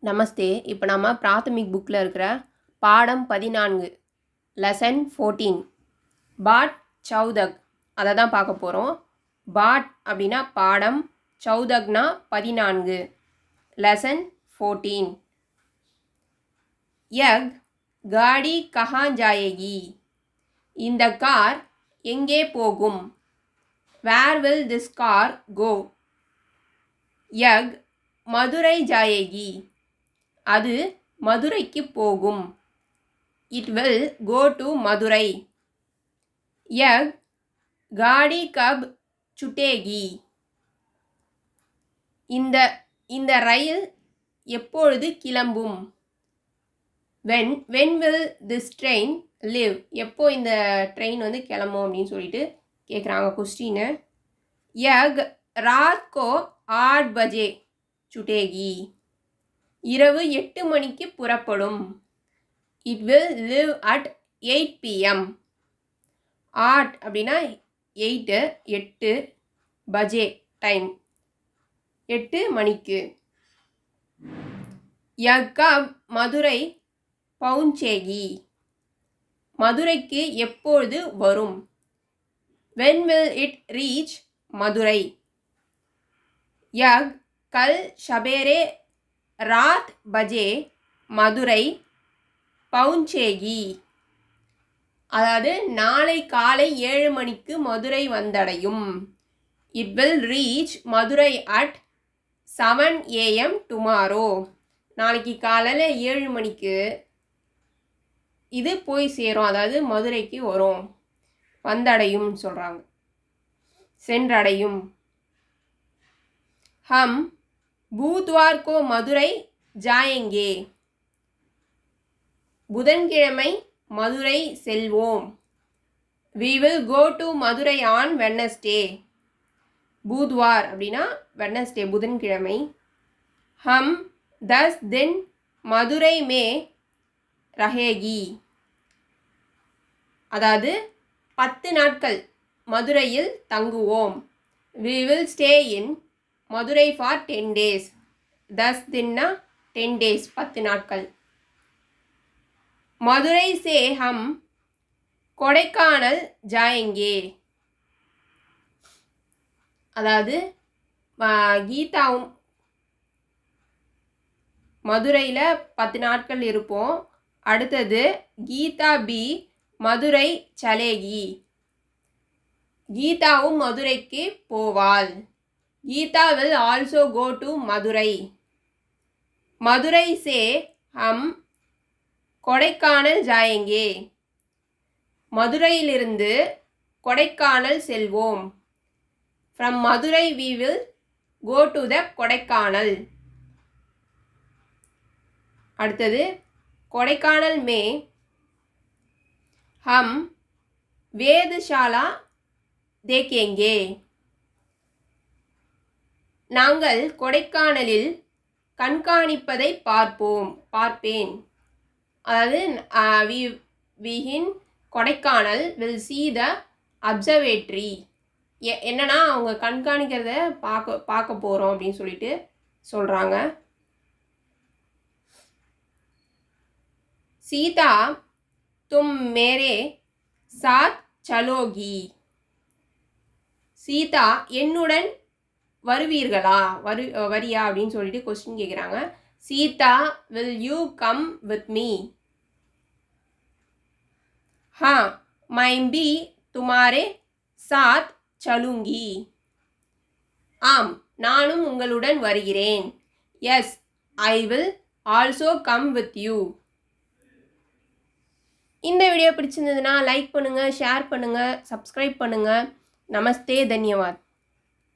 நமஸ்தே. இப்போ நம்ம பிராத்தமிக் புக்கில் இருக்கிற பாடம் 14 லெசன் 14 பாட் சௌதக் அதை தான் பார்க்க போகிறோம். பாட் அப்படின்னா பாடம், சௌதக்னா 14. லெசன் 14. யக் காடி கஹா ஜாயேகி, இந்த கார் எங்கே போகும். Where will this car go. யக் மதுரை ஜாயேகி, அது மதுரைக்கு போகும். It will go to Madurai. யக் காடி கப் சுட்டேகி, இந்த ரயில் எப்பொழுது கிளம்பும். when will this train leave, எப்போ இந்த ட்ரெயின் கிளம்பும் அப்படின்னு சொல்லிட்டு கேட்குறாங்க கொஸ்டின்னு. யக் ராத் கோ 8 பஜே சுட்டேகி, இரவு 8 மணிக்கு புறப்படும். It will live at 8 PM. 8 அப்படின்னா 8 பஜே டைம், 8 மணிக்கு. யக்கப் மதுரை பவுன்சேகி, மதுரைக்கு எப்பொழுது வரும். when will it reach Madurai. யக் கல் ஷபேரே ராத் பஜே மதுரை பவுன்சேகி, அதாவது நாளை காலை 7 மணிக்கு மதுரை வந்தடையும். It will reach Madurai at 7 AM tomorrow, நாளைக்கு காலையில் 7 மணிக்கு இது போய் சேரும், அதாவது மதுரைக்கு வரும், வந்தடையும் சொல்கிறாங்க, சென்றடையும். ஹம் பூத்வார் கோ மதுரை ஜாயேங்கே, புதன்கிழமை மதுரை செல்வோம். we will go to Madurai on Wednesday. பூத்வார் அப்படின்னா வெட்னஸ்டே, புதன்கிழமை. ஹம் 10 दिन மதுரை மே ரஹேகி, அதாவது 10 நாட்கள் மதுரையில் தங்குவோம். we will stay in Madurai for 10 days. 10 दिनனா 10 days, 10 நாட்கள். மதுரை சே ஹம் கொடைக்கானல் ஜாயேங்கே, அதாவது கீதாவும் மதுரையில் 10 நாட்கள் இருப்போம். அடுத்தது கீதா பி மதுரை சலேகி, கீதாவும் மதுரைக்கு போவாள். Geetha will also go to Madurai. Madurai சே ஹம் கொடைக்கானல் ஜாயேங்கே, மதுரையிலிருந்து கொடைக்கானல் செல்வோம். From Madurai we will go to the Kodaikanal. அடுத்தது கொடைக்கானல் மே ஹம் வேதசாலா தேக்கேங்கே, நாங்கள் கொடைக்கானலில் கண்காணிப்பதை பார்ப்பேன். அதாவது we in Kodaikanal will see the observatory. என்னன்னா அவங்க கண்காணிக்கிறத பார்க்க போகிறோம் அப்படின்னு சொல்லிட்டு சொல்கிறாங்க. சீதா தும் மேரே சாத் சலோகி, சீதா என்னுடன் வருவீர்களா, வரியா அப்படின்னு சொல்லிட்டு கொஸ்டின் கேட்குறாங்க. Sita will you come with me. हाँ मैं भी तुम्हारे साथ चलूंगी. ஆம், நானும் உங்களுடன் வருகிறேன். Yes I will also come with you. இந்த வீடியோ பிடிச்சிருந்ததுன்னா லைக் பண்ணுங்கள், ஷேர் பண்ணுங்கள், சப்ஸ்கிரைப் பண்ணுங்கள். நமஸ்தே, தன்யவாத்.